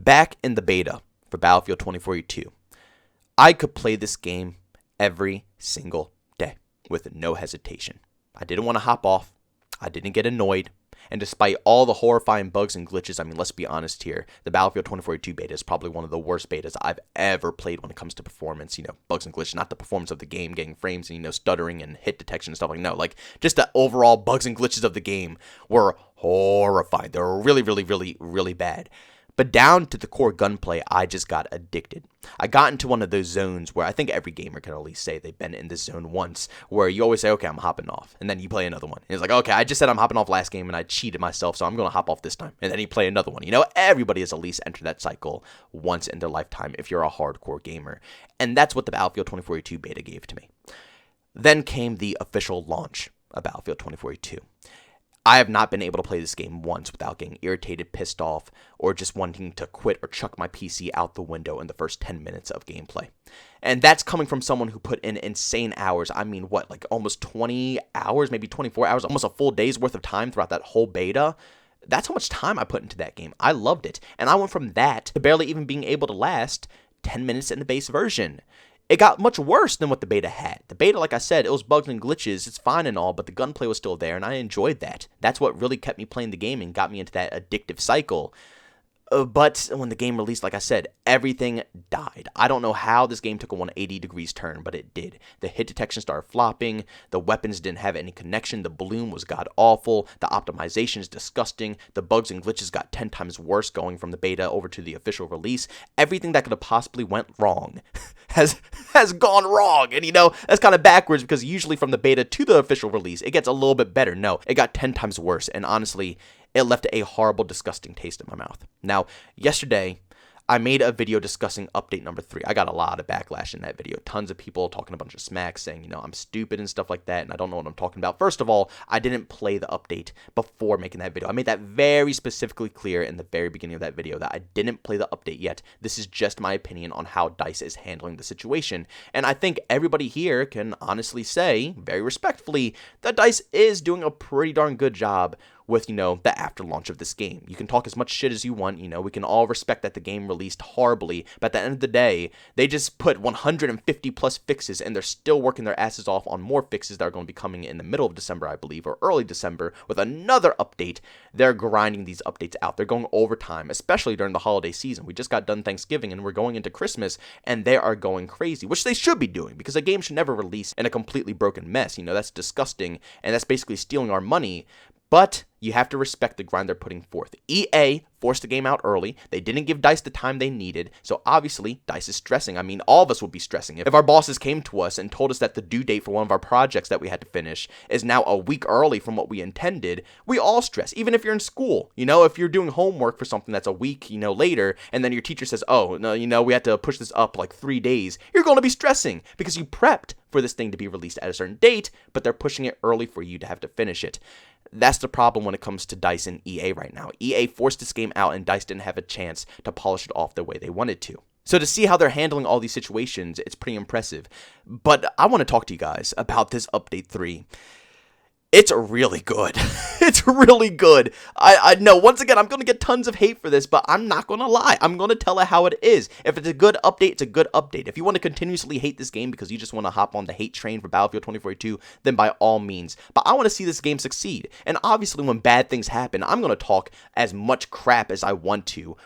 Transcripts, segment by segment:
back in the beta for Battlefield 2042, I could play this game every single day with no hesitation. I didn't want to hop off. I didn't get annoyed. And despite all the horrifying bugs and glitches, I mean, let's be honest here, the Battlefield 2042 beta is probably one of the worst betas I've ever played when it comes to performance, bugs and glitches, not the performance of the game, getting frames and, stuttering and hit detection and stuff like, no, like, just the overall bugs and glitches of the game were horrifying. They were really, really, really, really bad. But down to the core gunplay, I just got addicted. I got into one of those zones where I think every gamer can at least say they've been in this zone once, where you always say, okay, I'm hopping off. And then you play another one. And it's like, okay, I just said I'm hopping off last game and I cheated myself, so I'm going to hop off this time. And then you play another one. Everybody has at least entered that cycle once in their lifetime if you're a hardcore gamer. And that's what the Battlefield 2042 beta gave to me. Then came the official launch of Battlefield 2042. I have not been able to play this game once without getting irritated, pissed off, or just wanting to quit or chuck my PC out the window in the first 10 minutes of gameplay. And that's coming from someone who put in insane hours. I mean, like almost 20 hours, maybe 24 hours, almost a full day's worth of time throughout that whole beta. That's how much time I put into that game. I loved it. And I went from that to barely even being able to last 10 minutes in the base version. It got much worse than what the beta had. The beta, like I said, it was bugs and glitches. It's fine and all, but the gunplay was still there, and I enjoyed that. That's what really kept me playing the game and got me into that addictive cycle. But when the game released, like I said, everything died. I don't know how this game took a 180 degrees turn, but it did. The hit detection started flopping. The weapons didn't have any connection. The bloom was god-awful. The optimization is disgusting. The bugs and glitches got 10 times worse going from the beta over to the official release. Everything that could have possibly went wrong has gone wrong. And, that's kind of backwards because usually from the beta to the official release, it gets a little bit better. No, it got 10 times worse. And honestly, it left a horrible, disgusting taste in my mouth. Now, yesterday, I made a video discussing update number 3. I got a lot of backlash in that video. Tons of people talking a bunch of smack, saying, I'm stupid and stuff like that, and I don't know what I'm talking about. First of all, I didn't play the update before making that video. I made that very specifically clear in the very beginning of that video that I didn't play the update yet. This is just my opinion on how DICE is handling the situation. And I think everybody here can honestly say, very respectfully, that DICE is doing a pretty darn good job with, the after launch of this game. You can talk as much shit as you want, we can all respect that the game released horribly, but at the end of the day, they just put 150 plus fixes, and they're still working their asses off on more fixes that are going to be coming in the middle of December, I believe, or early December, with another update. They're grinding these updates out. They're going overtime, especially during the holiday season. We just got done Thanksgiving, and we're going into Christmas, and they are going crazy, which they should be doing, because a game should never release in a completely broken mess. That's disgusting, and that's basically stealing our money. But you have to respect the grind they're putting forth. EA forced the game out early. They didn't give DICE the time they needed. So obviously, DICE is stressing. I mean, all of us would be stressing. If our bosses came to us and told us that the due date for one of our projects that we had to finish is now a week early from what we intended, we all stress. Even if you're in school, if you're doing homework for something that's a week, later, and then your teacher says, oh, no, we had to push this up like 3 days, you're going to be stressing because you prepped for this thing to be released at a certain date, but they're pushing it early for you to have to finish it. That's the problem when it comes to DICE and EA right now. EA forced this game out, and DICE didn't have a chance to polish it off the way they wanted to. So to see how they're handling all these situations, it's pretty impressive. But I want to talk to you guys about this Update 3. It's really good. It's really good. I know, once again, I'm going to get tons of hate for this, but I'm not going to lie. I'm going to tell it how it is. If it's a good update, it's a good update. If you want to continuously hate this game because you just want to hop on the hate train for Battlefield 2042, then by all means. But I want to see this game succeed. And obviously, when bad things happen, I'm going to talk as much crap as I want to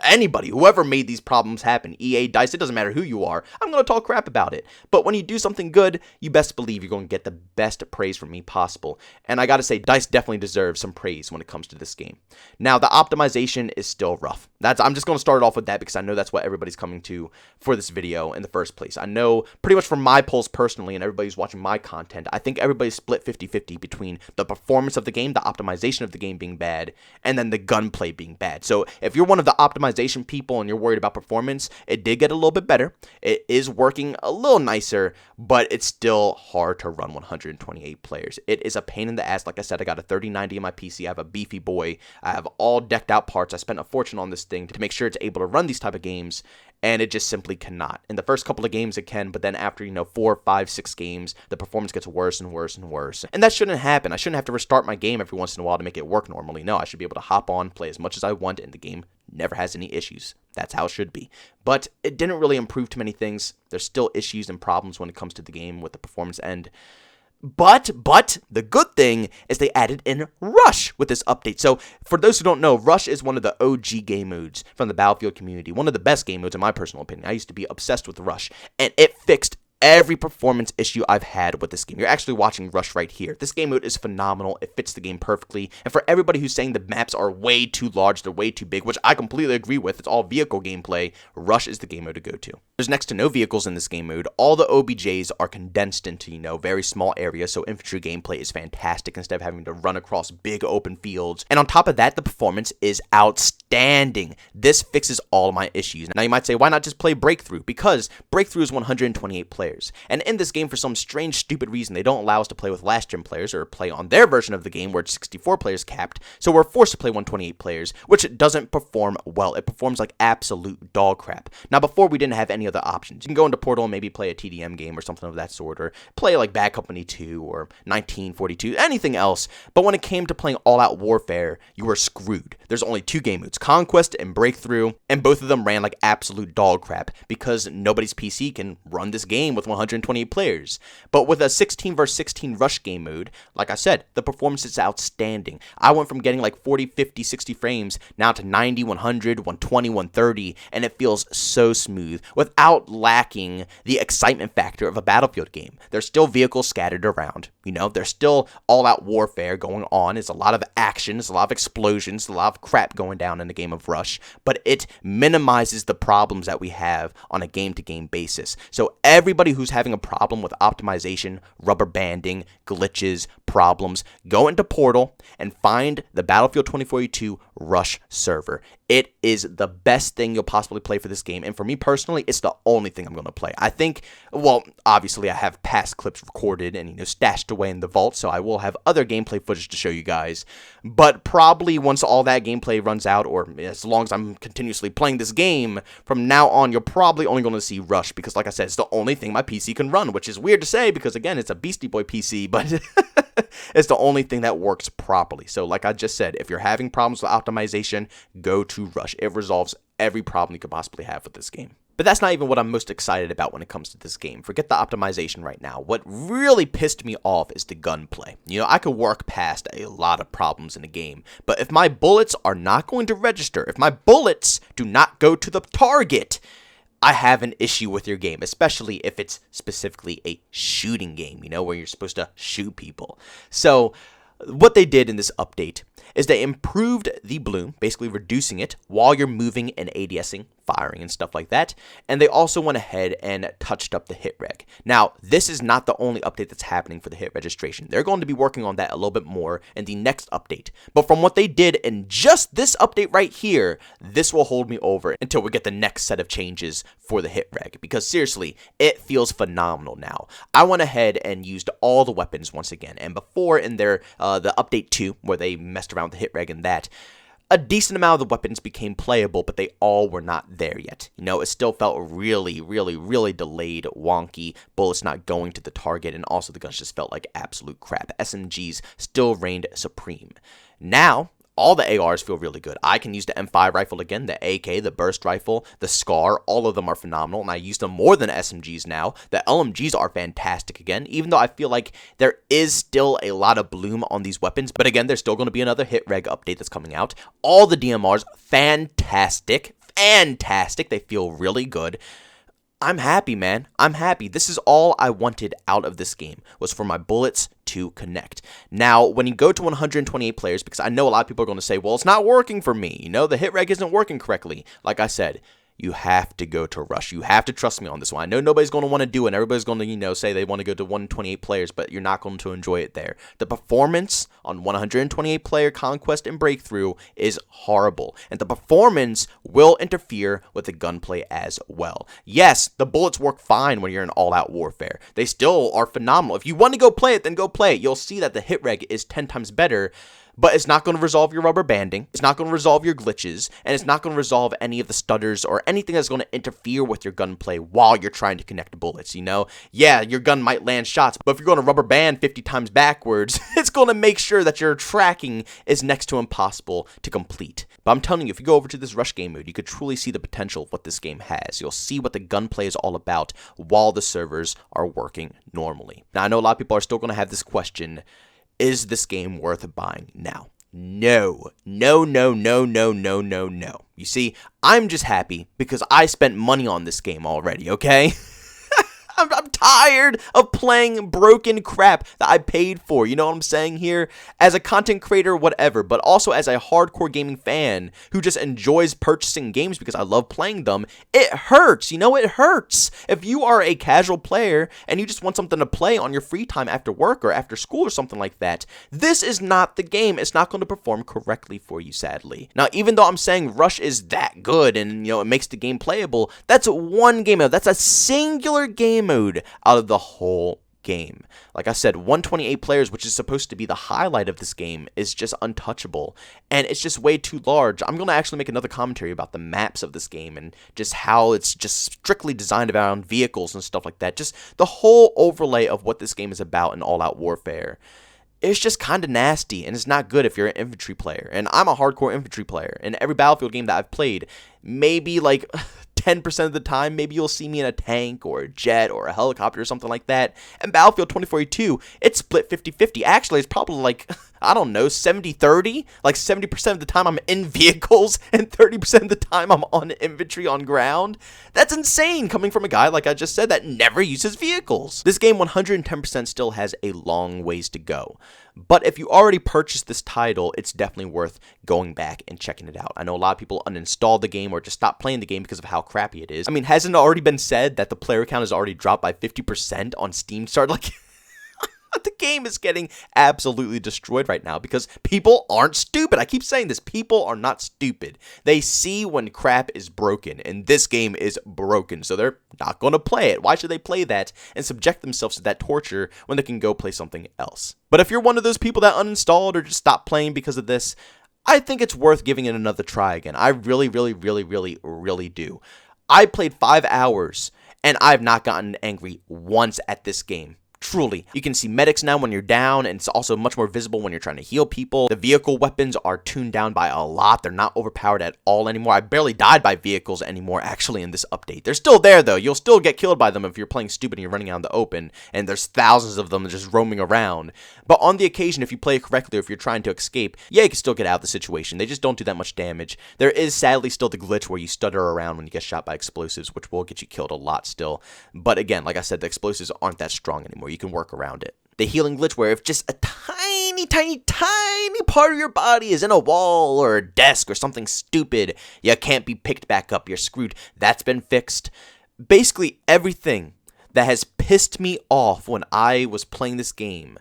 anybody, whoever made these problems happen. EA, DICE, it doesn't matter who you are. I'm going to talk crap about it. But when you do something good, you best believe you're going to get the best praise from me possible. And I gotta say, DICE definitely deserves some praise when it comes to this game. Now, the optimization is still rough. I'm just gonna start it off with that because I know that's what everybody's coming to for this video in the first place. I know pretty much from my polls personally and everybody's watching my content, I think everybody's split 50-50 between the performance of the game, the optimization of the game being bad, and then the gunplay being bad. So if you're one of the optimization people and you're worried about performance, it did get a little bit better. It is working a little nicer, but it's still hard to run 128 players. It is a pain in the ass. Like I said, I got a 3090 in my PC. I have a beefy boy. I have all decked out parts. I spent a fortune on this thing to make sure it's able to run these type of games, and it just simply cannot. In the first couple of games it can, but then after 4, 5, 6 games, the performance gets worse and worse and worse. And that shouldn't happen. I shouldn't have to restart my game every once in a while to make it work normally. No, I should be able to hop on, play as much as I want, and the game never has any issues. That's how it should be. But it didn't really improve too many things. There's still issues and problems when it comes to the game with the performance end. But the good thing is they added in Rush with this update. So for those who don't know, Rush is one of the OG game modes from the Battlefield community. One of the best game modes in my personal opinion. I used to be obsessed with Rush, and it fixed every performance issue I've had with this game. You're actually watching Rush right here. This game mode is phenomenal. It fits the game perfectly. And for everybody who's saying the maps are way too large, they're way too big, which I completely agree with. It's all vehicle gameplay. Rush is the game mode to go to. There's next to no vehicles in this game mode. All the OBJs are condensed into, very small areas, so infantry gameplay is fantastic instead of having to run across big open fields. And on top of that, the performance is outstanding. This fixes all of my issues. Now you might say, why not just play Breakthrough? Because Breakthrough is 128 players. And in this game, for some strange, stupid reason, they don't allow us to play with last-gen players or play on their version of the game where it's 64 players capped, so we're forced to play 128 players, which doesn't perform well. It performs like absolute dog crap. Now, before, we didn't have any other options. You can go into Portal and maybe play a TDM game or something of that sort, or play like Bad Company 2 or 1942, anything else, but when it came to playing all-out warfare, you were screwed. There's only two game modes, Conquest and Breakthrough, and both of them ran like absolute dog crap because nobody's PC can run this game with 128 players. But with a 16 vs 16 Rush game mode, like I said, the performance is outstanding. I went from getting like 40, 50, 60 frames now to 90, 100, 120, 130, and it feels so smooth without lacking the excitement factor of a Battlefield game. There's still vehicles scattered around. There's still all-out warfare going on. It's a lot of action, it's a lot of explosions, a lot of crap going down in the game of Rush, but it minimizes the problems that we have on a game-to-game basis. So everybody who's having a problem with optimization, rubber banding, glitches, problems, go into Portal and find the Battlefield 2042 Rush server. It is the best thing you'll possibly play for this game, and for me personally, it's the only thing I'm going to play. I think, well, obviously I have past clips recorded and, stashed away in the vault, so I will have other gameplay footage to show you guys, but probably once all that gameplay runs out, or as long as I'm continuously playing this game, from now on, you're probably only going to see Rush, because like I said, it's the only thing my PC can run, which is weird to say, because again, it's a Beastie Boy PC, but it's the only thing that works properly. So like I just said, if you're having problems with optimization, go to Rush. It resolves every problem you could possibly have with this game. But that's not even what I'm most excited about when it comes to this game. Forget the optimization right now. What really pissed me off is the gunplay. I could work past a lot of problems in a game, but if my bullets are not going to register, if my bullets do not go to the target, I have an issue with your game, especially if it's specifically a shooting game, where you're supposed to shoot people. So what they did in this update is they improved the bloom, basically reducing it while you're moving and ADSing, firing and stuff like that, and they also went ahead and touched up the hit reg. Now, this is not the only update that's happening for the hit registration. They're going to be working on that a little bit more in the next update, but from what they did in just this update right here, this will hold me over until we get the next set of changes for the hit reg, because seriously, it feels phenomenal now. I went ahead and used all the weapons once again, and before in their the update 2, where they messed around with the hit reg and that, a decent amount of the weapons became playable, but they all were not there yet. It still felt really, really, really delayed, wonky, bullets not going to the target, and also the guns just felt like absolute crap. SMGs still reigned supreme. Now, all the ARs feel really good. I can use the M5 rifle again, the AK, the burst rifle, the SCAR, all of them are phenomenal, and I use them more than SMGs now. The LMGs are fantastic again, even though I feel like there is still a lot of bloom on these weapons, but again, there's still going to be another hit reg update that's coming out. All the DMRs, fantastic, they feel really good. I'm happy, man. I'm happy. This is all I wanted out of this game, was for my bullets to connect. Now, when you go to 128 players, because I know a lot of people are going to say, well, it's not working for me. The hit reg isn't working correctly. Like I said, you have to go to Rush. You have to trust me on this one. I know nobody's going to want to do it, and everybody's going to, say they want to go to 128 players, but you're not going to enjoy it there. The performance on 128 player Conquest and Breakthrough is horrible, and the performance will interfere with the gunplay as well. Yes, the bullets work fine when you're in all-out warfare. They still are phenomenal. If you want to go play it, then go play it. You'll see that the hit reg is 10 times better. but it's not going to resolve your rubber banding, it's not going to resolve your glitches, and it's not going to resolve any of the stutters or anything that's going to interfere with your gunplay while you're trying to connect bullets, you know? Yeah, your gun might land shots, but if you're going to rubber band 50 times backwards, it's going to make sure that your tracking is next to impossible to complete. But I'm telling you, if you go over to this rush game mode, you could truly see the potential of what this game has. You'll see what the gunplay is all about while the servers are working normally. Now, I know a lot of people are still going to have this question: is this game worth buying now? No. No, no, no, no, no, no, no. You see, I'm just happy because I spent money on this game already, okay? I'm tired of playing broken crap that I paid for. You know what I'm saying here? As a content creator, whatever, but also as a hardcore gaming fan who just enjoys purchasing games because I love playing them, it hurts. You know, it hurts. If you are a casual player and you just want something to play on your free time after work or after school or something like that, this is not the game. It's not going to perform correctly for you, sadly. Now, even though I'm saying Rush is that good and, you know, it makes the game playable, that's one game mode. That's a singular game mode out of the whole game. Like I said, 128 players, which is supposed to be the highlight of this game, is just untouchable, and it's just way too large. I'm going to actually make another commentary about the maps of this game and just how it's just strictly designed around vehicles and stuff like that. Just the whole overlay of what this game is about in all-out warfare. It's just kind of nasty, and it's not good if you're an infantry player, and I'm a hardcore infantry player. In every Battlefield game that I've played, maybe like 10% of the time, maybe you'll see me in a tank or a jet or a helicopter or something like that. And Battlefield 2042, it's split 50-50. Actually, it's probably like, I don't know, 70-30. Like 70% of the time I'm in vehicles and 30% of the time I'm on infantry on ground. That's insane coming from a guy, like I just said, that never uses vehicles. This game 110% still has a long ways to go. But if you already purchased this title, it's definitely worth going back and checking it out. I know a lot of people uninstalled the game or just stopped playing the game because of how crappy it is. I mean, hasn't it already been said that the player count has already dropped by 50% on Steam Start? Like, the game is getting absolutely destroyed right now because people aren't stupid. I keep saying this. People are not stupid. They see when crap is broken, and this game is broken, so they're not going to play it. Why should they play that and subject themselves to that torture when they can go play something else? But if you're one of those people that uninstalled or just stopped playing because of this, I think it's worth giving it another try again. I really, really, really, really, really do. I played 5 hours, and I've not gotten angry once at this game. Truly. You can see medics now when you're down, and it's also much more visible when you're trying to heal people. The vehicle weapons are tuned down by a lot. They're not overpowered at all anymore. I barely died by vehicles anymore, actually, in this update. They're still there, though. You'll still get killed by them if you're playing stupid and you're running out in the open, and there's thousands of them just roaming around. But on the occasion, if you play it correctly, or if you're trying to escape, yeah, you can still get out of the situation. They just don't do that much damage. There is, sadly, still the glitch where you stutter around when you get shot by explosives, which will get you killed a lot still. But again, like I said, the explosives aren't that strong anymore. You can work around it. The healing glitch where if just a tiny, tiny, tiny part of your body is in a wall or a desk or something stupid, you can't be picked back up, you're screwed. That's been fixed. Basically everything that has pissed me off when I was playing this game,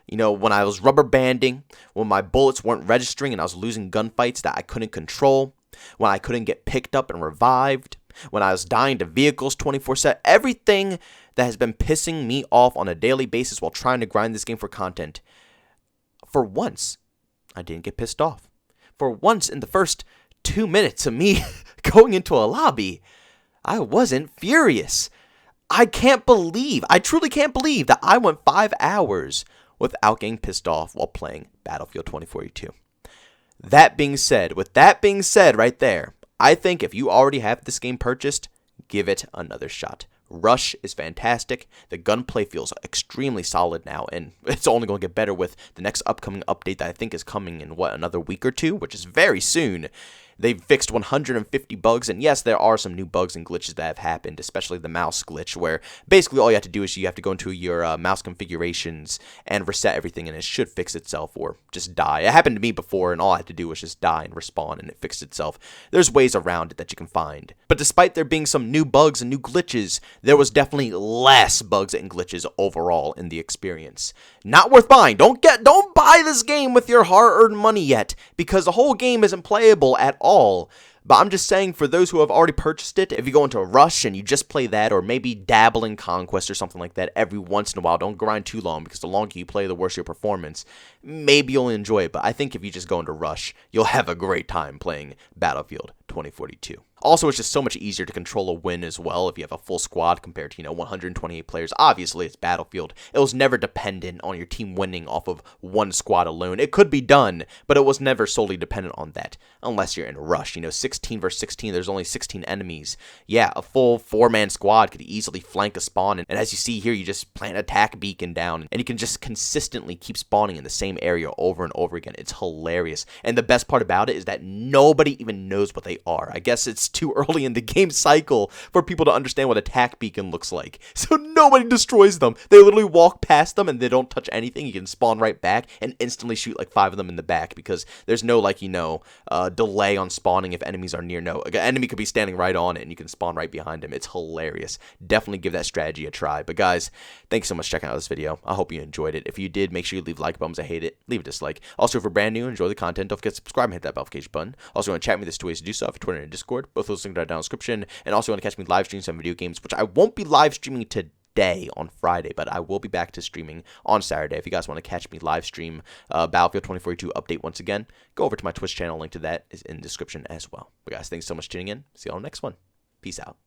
you know, when I was rubber banding, when my bullets weren't registering and I was losing gunfights that I couldn't control, when I couldn't get picked up and revived, when I was dying to vehicles 24/7, everything that has been pissing me off on a daily basis while trying to grind this game for content, for once, I didn't get pissed off. For once in the first 2 minutes of me going into a lobby, I wasn't furious. I truly can't believe that I went 5 hours without getting pissed off while playing Battlefield 2042. With that being said right there, I think if you already have this game purchased, give it another shot. Rush is fantastic. The gunplay feels extremely solid now, and it's only going to get better with the next upcoming update that I think is coming in, another week or two, which is very soon. They've fixed 150 bugs, and yes, there are some new bugs and glitches that have happened, especially the mouse glitch, where basically all you have to do is you have to go into your mouse configurations and reset everything, and it should fix itself or just die. It happened to me before, and all I had to do was just die and respawn, and it fixed itself. There's ways around it that you can find. But despite there being some new bugs and new glitches, there was definitely less bugs and glitches overall in the experience. Not worth buying. Don't buy this game with your hard-earned money yet, because the whole game isn't playable at all. But I'm just saying, for those who have already purchased it, if you go into a rush and you just play that, or maybe dabble in Conquest or something like that every once in a while, don't grind too long, because the longer you play, the worse your performance. Maybe you'll enjoy it, but I think if you just go into rush, you'll have a great time playing Battlefield 2042. Also, it's just so much easier to control a win as well if you have a full squad compared to, 128 players. Obviously, it's Battlefield. It was never dependent on your team winning off of one squad alone. It could be done, but it was never solely dependent on that, unless you're in a rush. 16 versus 16, there's only 16 enemies. Yeah, a full 4-man squad could easily flank a spawn, and as you see here, you just plant an attack beacon down, and you can just consistently keep spawning in the same area over and over again. It's hilarious, and the best part about it is that nobody even knows what they are. I guess it's too early in the game cycle for people to understand what attack beacon looks like, so nobody destroys them. They literally walk past them and they don't touch anything. You can spawn right back and instantly shoot like 5 of them in the back, because there's no delay on spawning if enemies are near. No, an enemy could be standing right on it and you can spawn right behind him. It's hilarious. Definitely give that strategy a try. But guys, thanks so much for checking out this video. I hope you enjoyed it. If you did, make sure you leave like buttons. I hate it. Leave a dislike. Also, if you're brand new, enjoy the content, don't forget to subscribe and hit that notification button. Also, want to chat with me, there's 2 ways to do so: for Twitter and Discord. Both those links are down in the description. And also, want to catch me live stream some video games, which I won't be live streaming today on Friday, but I will be back to streaming on Saturday. If you guys want to catch me live stream Battlefield 2042 update once again, go over to my Twitch channel. Link to that is in the description as well. But guys, thanks so much for tuning in. See you on the next one. Peace out.